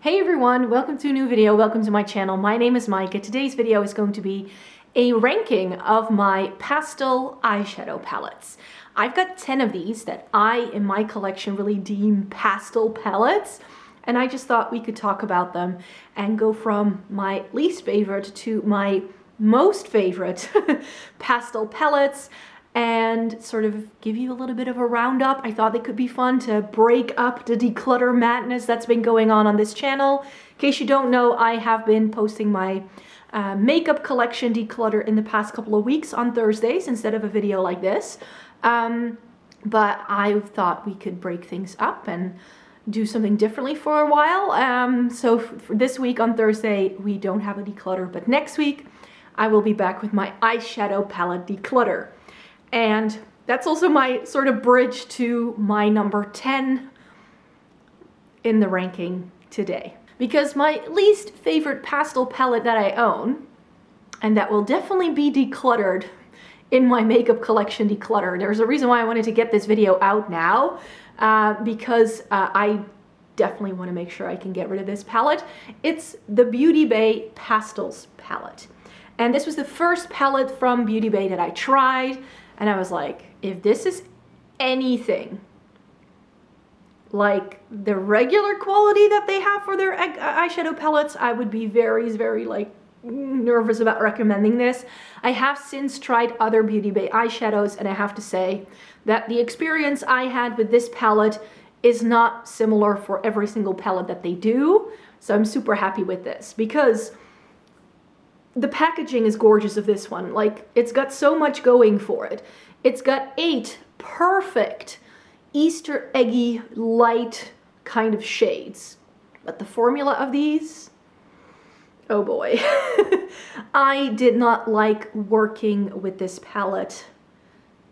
Hey everyone, welcome to a new video, welcome to my channel. My name is Micah. Today's video is going to be a ranking of my pastel eyeshadow palettes. I've got 10 of these that I, in my collection, really deem pastel palettes, and I just thought we could talk about them and go from my least favorite to my most favorite pastel palettes and sort of give you a little bit of a roundup. I thought they could be fun to break up the declutter madness that's been going on this channel. In case you don't know, I have been posting my makeup collection declutter in the past couple of weeks on Thursdays instead of a video like this. But I thought we could break things up and do something differently for a while. So for this week on Thursday, we don't have a declutter, but next week I will be back with my eyeshadow palette declutter. And that's also my sort of bridge to my number 10 in the ranking today. Because my least favorite pastel palette that I own, and that will definitely be decluttered in my makeup collection declutter. There's a reason why I wanted to get this video out now, because I definitely want to make sure I can get rid of this palette. It's the Beauty Bay Pastels palette. And this was the first palette from Beauty Bay that I tried. And I was like, if this is anything like the regular quality that they have for their eyeshadow palettes, I would be very, very like nervous about recommending this. I have since tried other Beauty Bay eyeshadows, and I have to say that the experience I had with this palette is not similar for every single palette that they do. So I'm super happy with this because the packaging is gorgeous of this one. Like, it's got so much going for it. It's got 8 perfect Easter eggy light kind of shades. But the formula of these, oh boy. I did not like working with this palette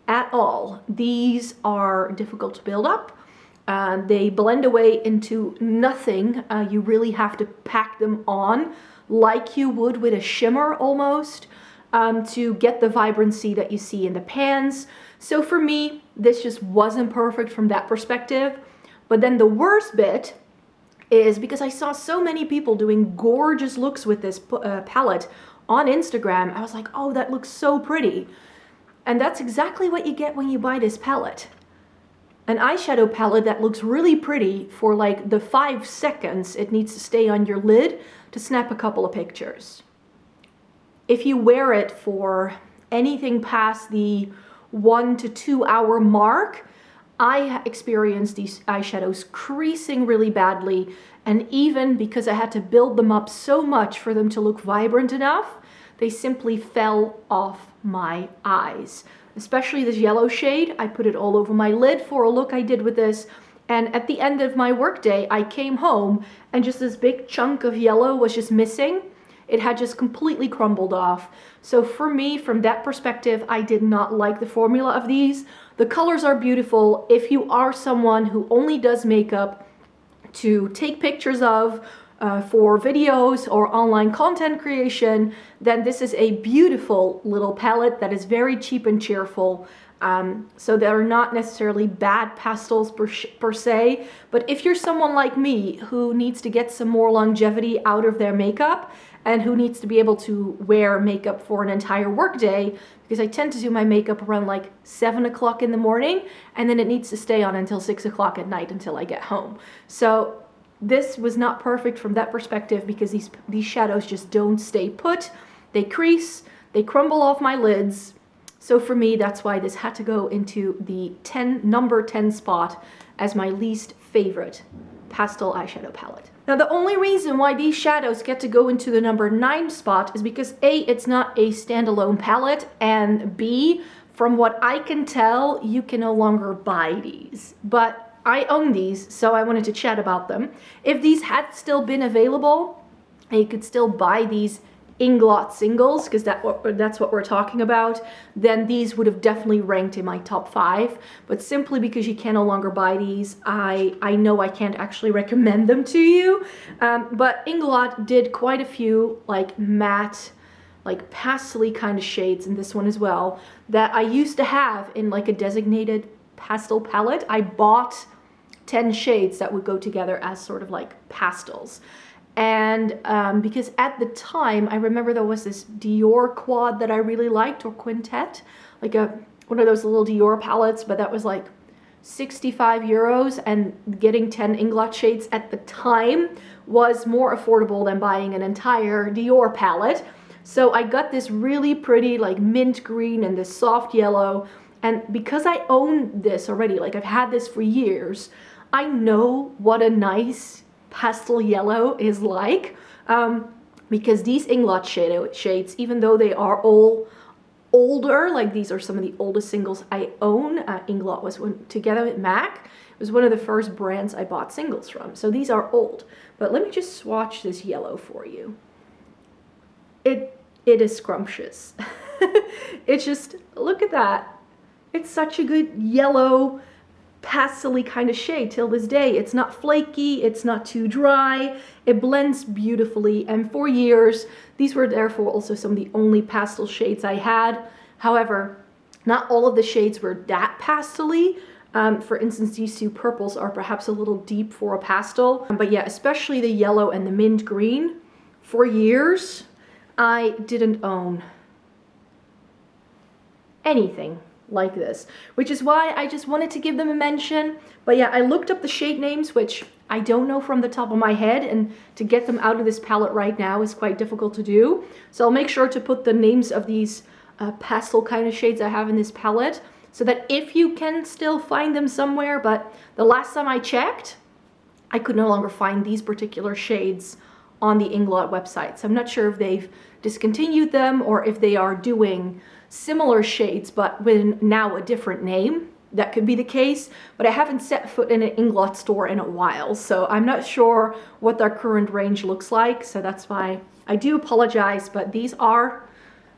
at all. These are difficult to build up. They blend away into nothing. You really have to pack them on like you would with a shimmer almost, to get the vibrancy that you see in the pans. So for me, this just wasn't perfect from that perspective. But then the worst bit is because I saw so many people doing gorgeous looks with this palette on Instagram, I was like, oh, that looks so pretty. And that's exactly what you get when you buy this palette. An eyeshadow palette that looks really pretty for like the 5 seconds it needs to stay on your lid to snap a couple of pictures. If you wear it for anything past the 1 to 2 hour mark, I experienced these eyeshadows creasing really badly, and even because I had to build them up so much for them to look vibrant enough, they simply fell off my eyes. Especially this yellow shade, I put it all over my lid for a look I did with this, and at the end of my workday, I came home and just this big chunk of yellow was just missing. It had just completely crumbled off. So for me, from that perspective, I did not like the formula of these. The colors are beautiful. If you are someone who only does makeup to take pictures of, for videos or online content creation, then this is a beautiful little palette that is very cheap and cheerful. So they're not necessarily bad pastels per se, but if you're someone like me who needs to get some more longevity out of their makeup and who needs to be able to wear makeup for an entire workday, because I tend to do my makeup around like 7 o'clock in the morning, and then it needs to stay on until 6 o'clock at night until I get home. So this was not perfect from that perspective because these shadows just don't stay put. They crease, they crumble off my lids. So for me, that's why this had to go into the number 10 spot as my least favorite pastel eyeshadow palette. Now, the only reason why these shadows get to go into the number 9 spot is because A, it's not a standalone palette, and B, from what I can tell, you can no longer buy these. But I own these, so I wanted to chat about them. If these had still been available, and you could still buy these Inglot singles, because that's what we're talking about, then these would have definitely ranked in my top 5. But simply because you can no longer buy these, I know I can't actually recommend them to you. But Inglot did quite a few like matte, like pastel-y kind of shades in this one as well, that I used to have in like a designated pastel palette. I bought 10 shades that would go together as sort of like pastels. And because at the time, I remember there was this Dior quad that I really liked, or quintet, like one of those little Dior palettes, but that was like 65 euros, and getting 10 Inglot shades at the time was more affordable than buying an entire Dior palette. So I got this really pretty like mint green and this soft yellow, and because I own this already, like I've had this for years, I know what a nice pastel yellow is like, because these Inglot shades, even though they are all older, like these are some of the oldest singles I own. Inglot was together with MAC. It was one of the first brands I bought singles from. So these are old. But let me just swatch this yellow for you. It is scrumptious. It's just, look at that. It's such a good yellow, pastel-y kind of shade till this day. It's not flaky, it's not too dry, it blends beautifully, and for years these were therefore also some of the only pastel shades I had. However, not all of the shades were that pastel-y. For instance, these two purples are perhaps a little deep for a pastel, but yeah, especially the yellow and the mint green. For years I didn't own anything like this, which is why I just wanted to give them a mention. But yeah, I looked up the shade names, which I don't know from the top of my head, and to get them out of this palette right now is quite difficult to do. So I'll make sure to put the names of these pastel kind of shades I have in this palette, so that if you can still find them somewhere. But the last time I checked, I could no longer find these particular shades on the Inglot website. So I'm not sure if they've discontinued them or if they are doing similar shades but with now a different name. That could be the case, but I haven't set foot in an Inglot store in a while, so I'm not sure what their current range looks like. So that's why I do apologize, but these are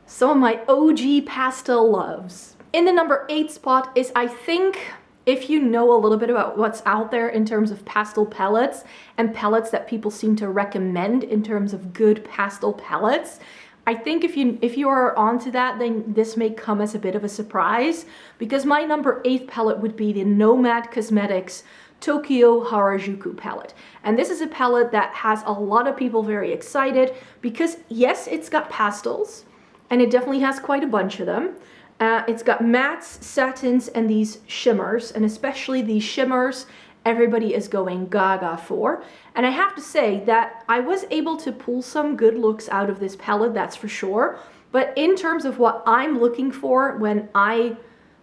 some of my OG pastel loves. In the number 8 spot is, I think, if you know a little bit about what's out there in terms of pastel palettes and palettes that people seem to recommend in terms of good pastel palettes, I think if you are onto that, then this may come as a bit of a surprise, because my number 8 palette would be the Nomad Cosmetics Tokyo Harajuku palette. And this is a palette that has a lot of people very excited because yes, it's got pastels, and it definitely has quite a bunch of them. It's got mattes, satins, and these shimmers, and especially these shimmers everybody is going gaga for. And I have to say that I was able to pull some good looks out of this palette, that's for sure. But in terms of what I'm looking for when I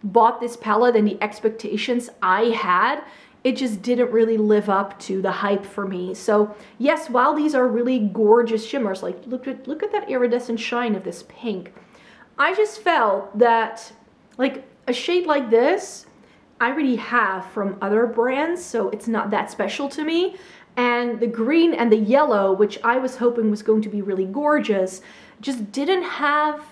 bought this palette and the expectations I had, it just didn't really live up to the hype for me. So yes, while these are really gorgeous shimmers, like look at that iridescent shine of this pink, I just felt that like a shade like this I already have from other brands, so it's not that special to me. And the green and the yellow, which I was hoping was going to be really gorgeous, just didn't have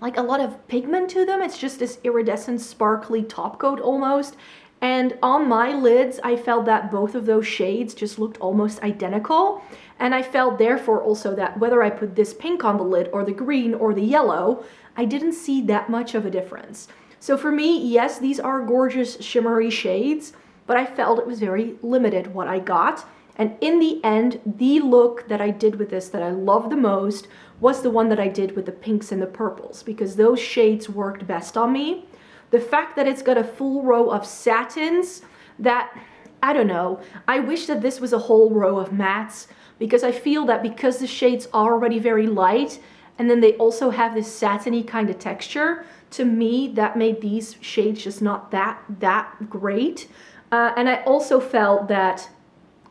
like a lot of pigment to them. It's just this iridescent sparkly top coat almost. And on my lids, I felt that both of those shades just looked almost identical. And I felt therefore also that whether I put this pink on the lid or the green or the yellow, I didn't see that much of a difference. So for me, yes, these are gorgeous shimmery shades, but I felt it was very limited what I got. And in the end, the look that I did with this that I love the most was the one that I did with the pinks and the purples, because those shades worked best on me. The fact that it's got a full row of satins, that, I don't know, I wish that this was a whole row of mattes, because I feel that because the shades are already very light, and then they also have this satiny kind of texture, to me, that made these shades just not that great. And I also felt that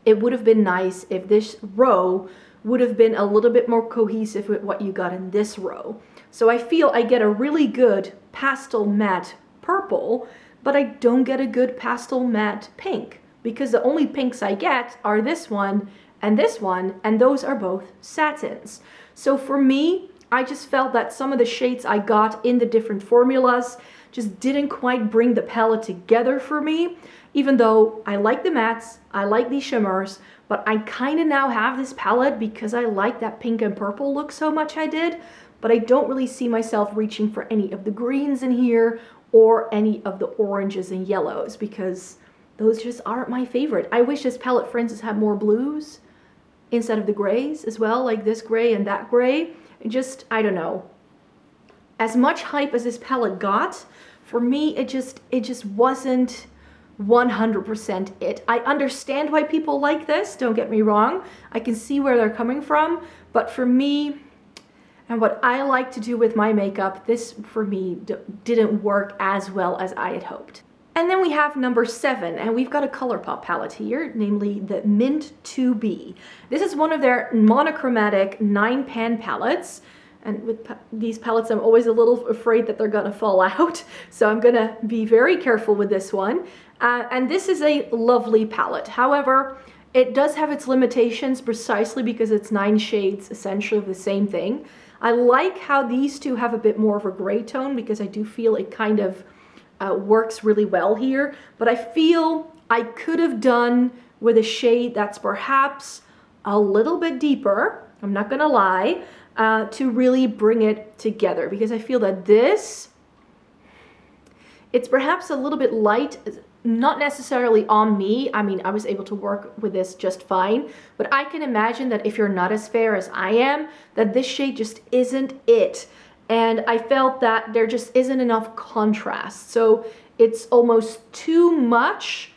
it would have been nice if this row would have been a little bit more cohesive with what you got in this row. So I feel I get a really good pastel matte purple, but I don't get a good pastel matte pink, because the only pinks I get are this one, and those are both satins. So for me, I just felt that some of the shades I got in the different formulas just didn't quite bring the palette together for me, even though I like the mattes, I like these shimmers, but I kind of now have this palette because I like that pink and purple look so much I did, but I don't really see myself reaching for any of the greens in here or any of the oranges and yellows, because those just aren't my favorite. I wish this palette, for instance, had more blues instead of the grays as well, like this gray and that gray. Just, I don't know. As much hype as this palette got, for me, it just wasn't 100% it. I understand why people like this, don't get me wrong. I can see where they're coming from, but for me, and what I like to do with my makeup, this for me didn't work as well as I had hoped. And then we have number 7, and we've got a Colourpop palette here, namely the Mint 2B. This is one of their monochromatic 9-pan palettes. And with these palettes, I'm always a little afraid that they're gonna fall out. So I'm gonna be very careful with this one. And this is a lovely palette. However, it does have its limitations precisely because it's 9 shades essentially of the same thing. I like how these two have a bit more of a gray tone because I do feel it kind of works really well here. But I feel I could have done with a shade that's perhaps a little bit deeper, I'm not gonna lie, to really bring it together, because I feel that this, it's perhaps a little bit light, not necessarily on me. I mean, I was able to work with this just fine, but I can imagine that if you're not as fair as I am, that this shade just isn't it. And I felt that there just isn't enough contrast. So it's almost too much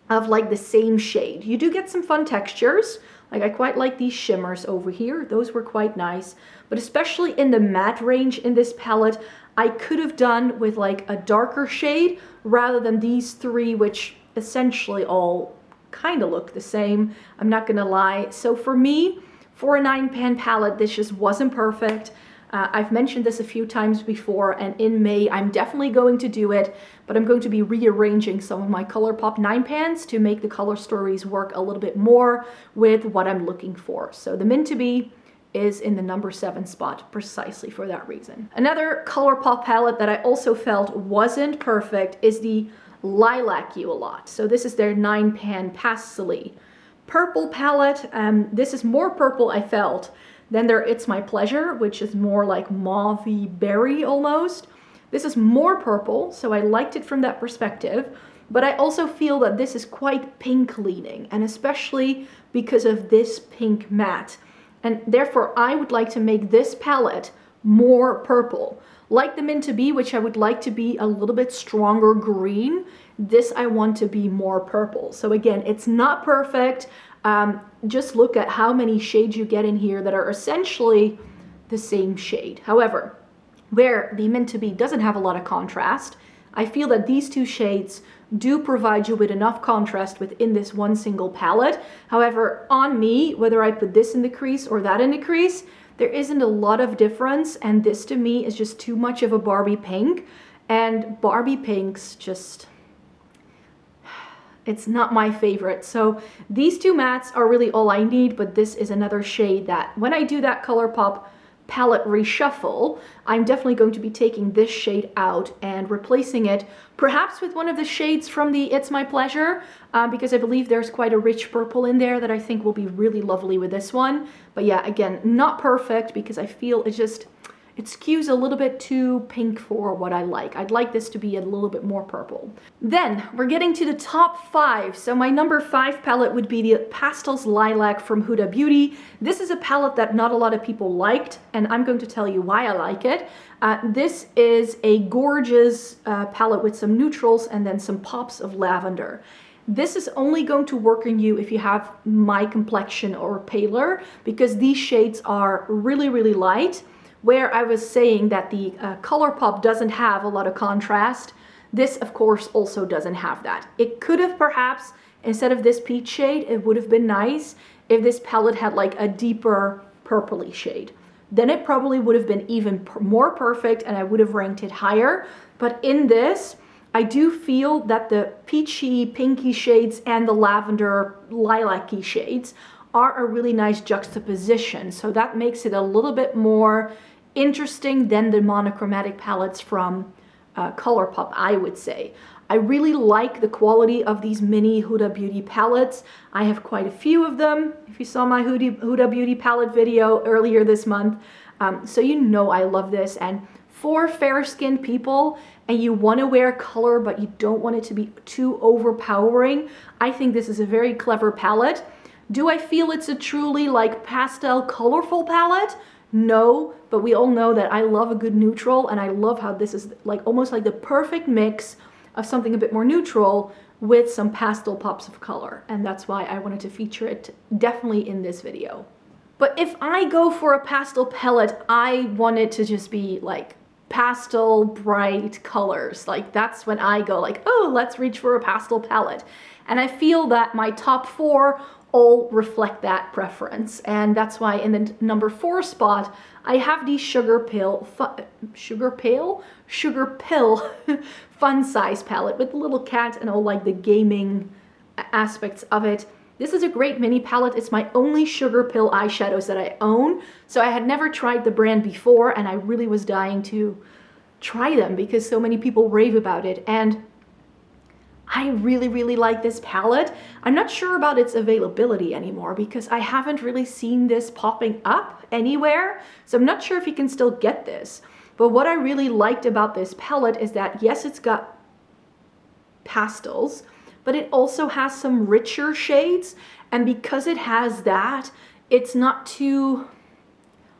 of like the same shade. You do get some fun textures. Like I quite like these shimmers over here. Those were quite nice. But especially in the matte range in this palette, I could have done with like a darker shade rather than these 3, which essentially all kind of look the same. I'm not gonna lie. So for me, for a 9-pan palette, this just wasn't perfect. I've mentioned this a few times before, and in May I'm definitely going to do it, but I'm going to be rearranging some of my Colourpop 9-pans to make the color stories work a little bit more with what I'm looking for. So the Mint 2B is in the number 7 spot precisely for that reason. Another Colourpop palette that I also felt wasn't perfect is the Lilac You A Lot. So this is their 9-pan pastel purple palette. This is more purple, I felt, than their It's My Pleasure, which is more like mauve-y berry almost. This is more purple, so I liked it from that perspective, but I also feel that this is quite pink leaning, and especially because of this pink matte. And therefore, I would like to make this palette more purple. Like the Mint 2B, which I would like to be a little bit stronger green, this I want to be more purple. So again, it's not perfect. Just look at how many shades you get in here that are essentially the same shade. However, where the Mint 2B doesn't have a lot of contrast, I feel that these 2 shades do provide you with enough contrast within this one single palette. However, on me, whether I put this in the crease or that in the crease, there isn't a lot of difference, and this to me is just too much of a Barbie pink, and Barbie pinks just, it's not my favorite. So these 2 mattes are really all I need, but this is another shade that when I do that Colourpop palette reshuffle, I'm definitely going to be taking this shade out and replacing it perhaps with one of the shades from the It's My Pleasure, because I believe there's quite a rich purple in there that I think will be really lovely with this one. But yeah, again, not perfect because I feel it skews a little bit too pink for what I like. I'd like this to be a little bit more purple. Then we're getting to the top 5. So my number 5 palette would be the Pastels Lilac from Huda Beauty. This is a palette that not a lot of people liked, and I'm going to tell you why I like it. This is a gorgeous palette with some neutrals and then some pops of lavender. This is only going to work on you if you have my complexion or paler, because these shades are really, really light. Where I was saying that the Colourpop doesn't have a lot of contrast, this of course also doesn't have that. It could have perhaps, instead of this peach shade, it would have been nice if this palette had like a deeper purpley shade. Then it probably would have been even more perfect and I would have ranked it higher. But in this, I do feel that the peachy, pinky shades and the lavender, lilac-y shades are a really nice juxtaposition. So that makes it a little bit more interesting than the monochromatic palettes from Colourpop, I would say. I really like the quality of these mini Huda Beauty palettes. I have quite a few of them, if you saw my Huda Beauty palette video earlier this month. So you know I love this, and for fair-skinned people and you want to wear color but you don't want it to be too overpowering, I think this is a very clever palette. Do I feel it's a truly like pastel colorful palette? No, but we all know that I love a good neutral, and I love how this is like almost like the perfect mix of something a bit more neutral with some pastel pops of color, and that's why I wanted to feature it definitely in this video. But if I go for a pastel palette, I want it to just be like pastel bright colors. Like that's when I go like, oh, let's reach for a pastel palette. And I feel that my top 4 all reflect that preference, and that's why in the number 4 spot I have the Sugarpill Funsize palette with the little cat and all like the gaming aspects of it. This is a great mini palette. It's my only Sugarpill eyeshadows that I own, so I had never tried the brand before and I really was dying to try them because so many people rave about it, and I really like this palette. I'm not sure about its availability anymore because I haven't really seen this popping up anywhere, so I'm not sure if you can still get this. But what I really liked about this palette is that yes, it's got pastels, but it also has some richer shades, and because it has that, it's not too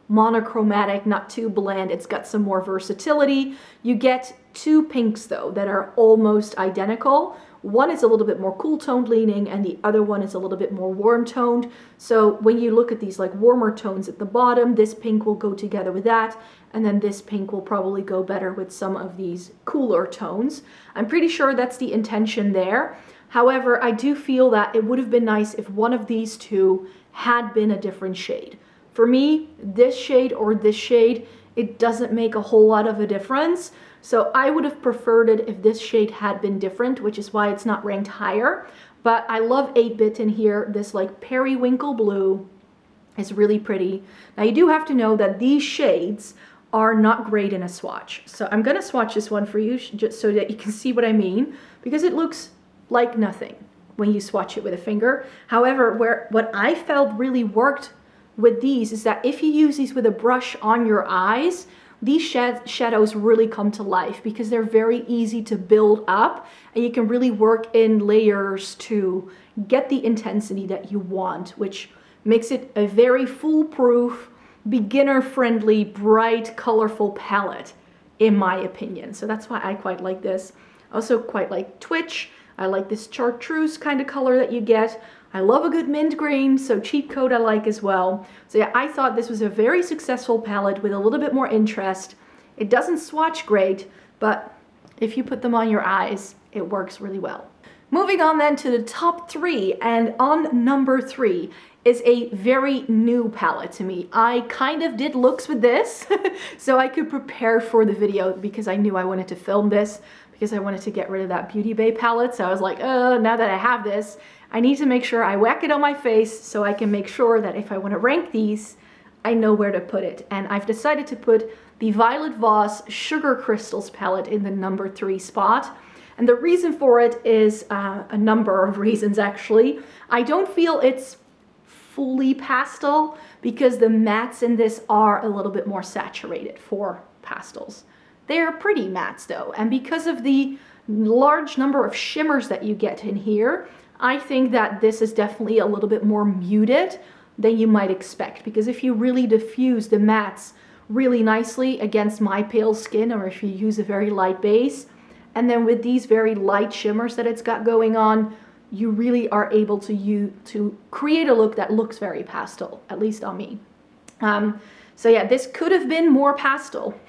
monochromatic, not too bland. It's got some more versatility. You get 2 pinks though that are almost identical. One is a little bit more cool toned leaning and the other one is a little bit more warm toned. So when you look at these like warmer tones at the bottom, this pink will go together with that, and then this pink will probably go better with some of these cooler tones. I'm pretty sure that's the intention there. However, I do feel that it would have been nice if one of these 2 had been a different shade. For me, this shade or this shade, it doesn't make a whole lot of a difference. So I would have preferred it if this shade had been different, which is why it's not ranked higher. But I love 8-bit in here. This like periwinkle blue is really pretty. Now you do have to know that these shades are not great in a swatch. So I'm gonna swatch this one for you just so that you can see what I mean, because it looks like nothing when you swatch it with a finger. However, what I felt really worked with these is that if you use these with a brush on your eyes, these shadows really come to life because they're very easy to build up and you can really work in layers to get the intensity that you want, which makes it a very foolproof, beginner-friendly, bright, colorful palette, in my opinion. So that's why I quite like this. I also quite like Twitch. I like this chartreuse kind of color that you get. I love a good mint green, so cheat code I like as well. So yeah, I thought this was a very successful palette with a little bit more interest. It doesn't swatch great, but if you put them on your eyes, it works really well. Moving on then to the top 3, and on number 3 is a very new palette to me. I kind of did looks with this so I could prepare for the video because I knew I wanted to film this because I wanted to get rid of that Beauty Bay palette. So I was like, now that I have this, I need to make sure I whack it on my face so I can make sure that if I want to rank these, I know where to put it. And I've decided to put the Violet Voss Sugar Crystals palette in the number 3 spot. And the reason for it is a number of reasons actually. I don't feel it's fully pastel because the mattes in this are a little bit more saturated for pastels. They're pretty mattes though, and because of the large number of shimmers that you get in here, I think that this is definitely a little bit more muted than you might expect, because if you really diffuse the mattes really nicely against my pale skin, or if you use a very light base, and then with these very light shimmers that it's got going on, you really are able to create a look that looks very pastel, at least on me. So yeah, this could have been more pastel,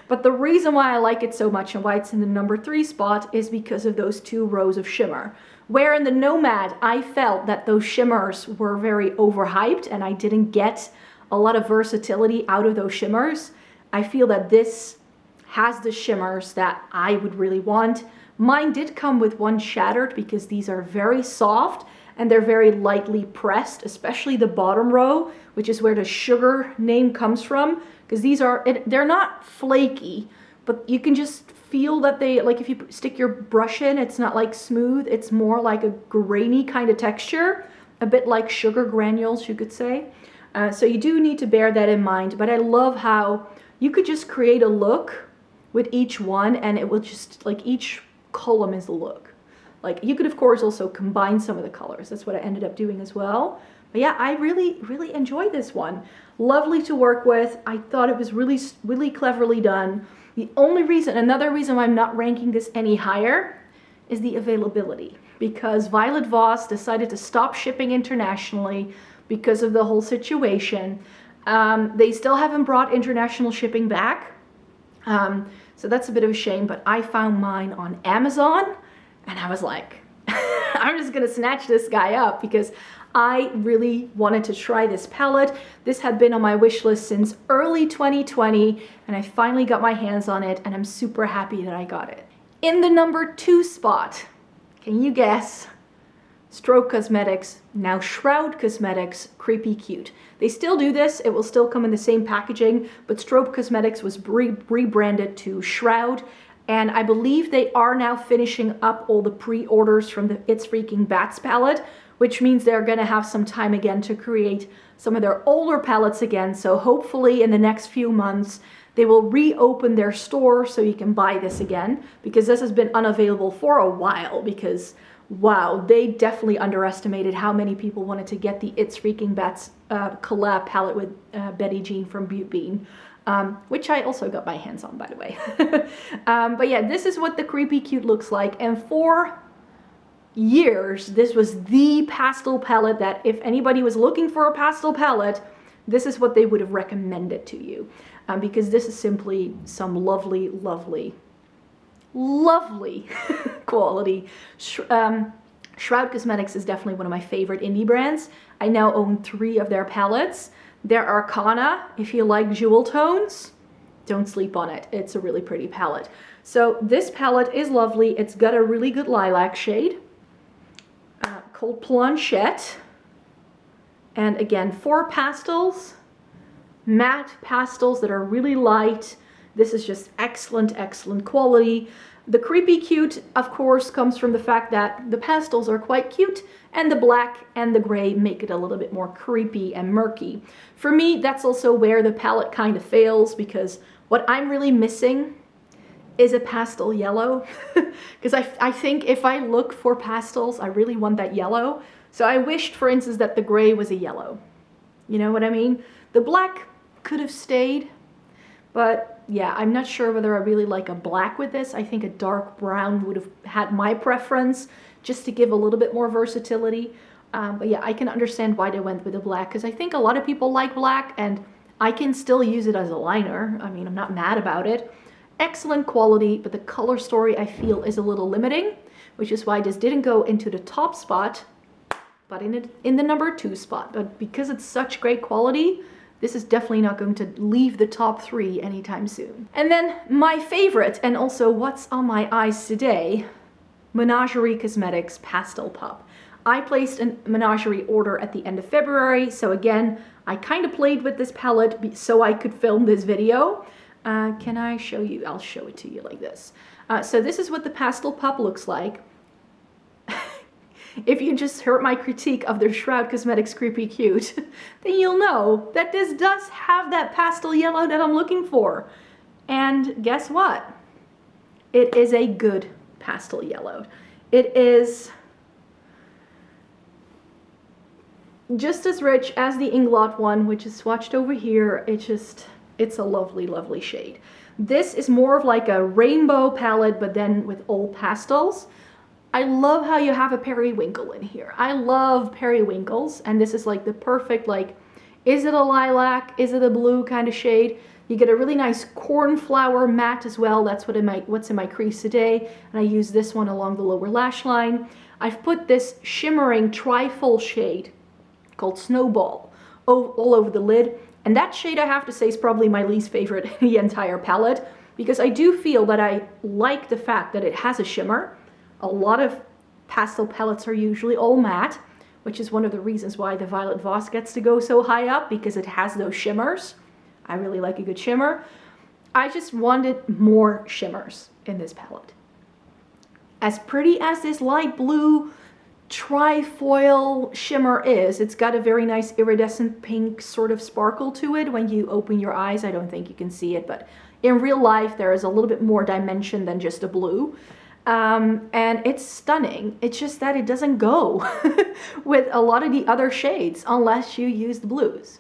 but the reason why I like it so much and why it's in the number 3 spot is because of those 2 rows of shimmer. Where in the Nomad, I felt that those shimmers were very overhyped and I didn't get a lot of versatility out of those shimmers. I feel that this has the shimmers that I would really want. Mine did come with one shattered because these are very soft and they're very lightly pressed, especially the bottom row, which is where the sugar name comes from, because they're not flaky, but you can just feel that they, like if you stick your brush in, it's not like smooth, it's more like a grainy kind of texture, a bit like sugar granules, you could say. So you do need to bear that in mind, but I love how you could just create a look with each one, and it will just, like, each column is a look. Like, you could of course also combine some of the colors. That's what I ended up doing as well. But yeah, I really enjoyed this one. Lovely to work with. I thought it was really cleverly done. The only reason, another reason why I'm not ranking this any higher is the availability, because Violet Voss decided to stop shipping internationally because of the whole situation. They still haven't brought international shipping back. So that's a bit of a shame, but I found mine on Amazon and I was like, I'm just gonna snatch this guy up because I really wanted to try this palette. This had been on my wish list since early 2020 and I finally got my hands on it and I'm super happy that I got it. In the number 2 spot, can you guess? Strobe Cosmetics, now Shroud Cosmetics, Creepy Cute. They still do this, it will still come in the same packaging, but Strobe Cosmetics was rebranded to Shroud, and I believe they are now finishing up all the pre-orders from the It's Freaking Bats palette, which means they're gonna have some time again to create some of their older palettes again, so hopefully in the next few months they will reopen their store so you can buy this again, because this has been unavailable for a while, because wow, they definitely underestimated how many people wanted to get the It's Freaking Bats collab palette with Betty Jean from Beauty Bean, which I also got my hands on, by the way. But yeah, this is what the Creepy Cute looks like, and for years, this was the pastel palette that if anybody was looking for a pastel palette, this is what they would have recommended to you, because this is simply some lovely, lovely quality. Shroud Cosmetics is definitely one of my favorite indie brands. I now own 3 of their palettes. Their Arcana, if you like jewel tones, don't sleep on it. It's a really pretty palette. So this palette is lovely. It's got a really good lilac shade called Planchette. And again, 4 pastels, matte pastels that are really light. This is just excellent, excellent quality. The Creepy Cute, of course, comes from the fact that the pastels are quite cute and the black and the gray make it a little bit more creepy and murky. For me, that's also where the palette kind of fails, because what I'm really missing is a pastel yellow. Because I think if I look for pastels, I really want that yellow. So I wished, for instance, that the gray was a yellow. You know what I mean? The black could have stayed, but yeah, I'm not sure whether I really like a black with this. I think a dark brown would have had my preference, just to give a little bit more versatility. But yeah, I can understand why they went with the black, because I think a lot of people like black and I can still use it as a liner. I mean, I'm not mad about it. Excellent quality, but the color story I feel is a little limiting, which is why this didn't go into the top spot, but in the number 2 spot. But because it's such great quality, this is definitely not going to leave the top 3 anytime soon. And then my favorite, and also what's on my eyes today, Menagerie Cosmetics Pastel Pop. I placed a Menagerie order at the end of February, so again, I kind of played with this palette so I could film this video. Can I show you? I'll show it to you like this. So this is what the Pastel Pop looks like. If you just heard my critique of the Shroud Cosmetics Creepy Cute, then you'll know that this does have that pastel yellow that I'm looking for. And guess what? It is a good pastel yellow. It is just as rich as the Inglot one, which is swatched over here. It's a lovely, lovely shade. This is more of like a rainbow palette, but then with all pastels. I love how you have a periwinkle in here. I love periwinkles, and this is like the perfect, like, is it a lilac? Is it a blue kind of shade? You get a really nice cornflower matte as well. That's what's in my crease today, and I use this one along the lower lash line. I've put this shimmering tri-fold shade called Snowball all over the lid, and that shade, I have to say, is probably my least favorite in the entire palette, because I do feel that I like the fact that it has a shimmer. A lot of pastel palettes are usually all matte, which is one of the reasons why the Violet Voss gets to go so high up, because it has those shimmers. I really like a good shimmer. I just wanted more shimmers in this palette. As pretty as this light blue trifoil shimmer is. It's got a very nice iridescent pink sort of sparkle to it when you open your eyes. I don't think you can see it, but in real life there is a little bit more dimension than just a blue. And it's stunning. It's just that it doesn't go with a lot of the other shades unless you use the blues.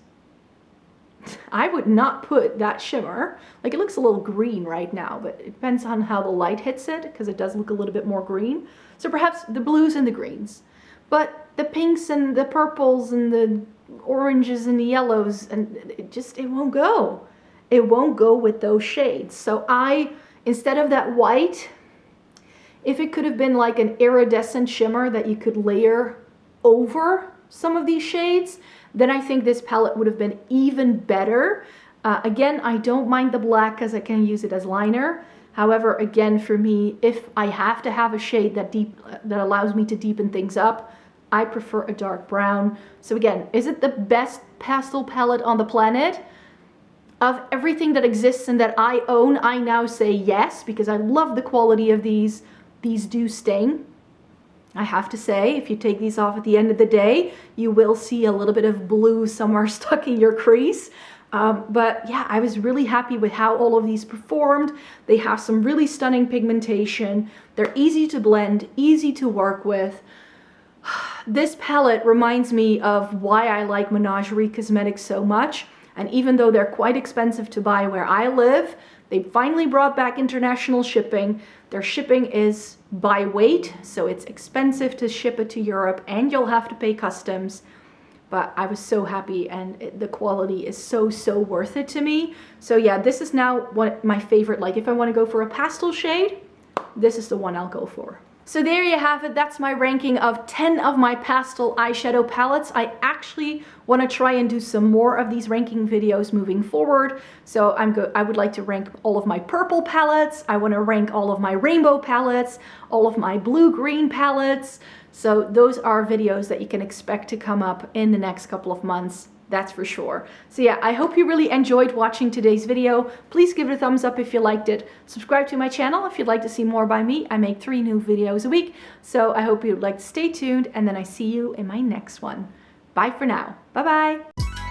I would not put that shimmer, like it looks a little green right now, but it depends on how the light hits it because it does look a little bit more green. So perhaps the blues and the greens, but the pinks and the purples and the oranges and the yellows, and it won't go. It won't go with those shades. So instead of that white, if it could have been like an iridescent shimmer that you could layer over some of these shades, then I think this palette would have been even better. Again, I don't mind the black because I can use it as liner. However, again, for me, if I have to have a shade that allows me to deepen things up, I prefer a dark brown. So again, is it the best pastel palette on the planet? Of everything that exists and that I own, I now say yes, because I love the quality of these. These do sting. I have to say, if you take these off at the end of the day, you will see a little bit of blue somewhere stuck in your crease. But yeah, I was really happy with how all of these performed. They have some really stunning pigmentation. They're easy to blend, easy to work with. This palette reminds me of why I like Menagerie Cosmetics so much. And even though they're quite expensive to buy where I live, they finally brought back international shipping. Their shipping is by weight, so it's expensive to ship it to Europe and you'll have to pay customs. But I was so happy, and the quality is so worth it to me. So yeah, this is now my favorite. Like if I want to go for a pastel shade, this is the one I'll go for. So there you have it. That's my ranking of 10 of my pastel eyeshadow palettes. I actually want to try and do some more of these ranking videos moving forward. So I would like to rank all of my purple palettes. I want to rank all of my rainbow palettes, all of my blue-green palettes. So those are videos that you can expect to come up in the next couple of months. That's for sure. So yeah, I hope you really enjoyed watching today's video. Please give it a thumbs up if you liked it. Subscribe to my channel if you'd like to see more by me. I make 3 new videos a week. So I hope you'd like to stay tuned, and then I see you in my next one. Bye for now. Bye-bye.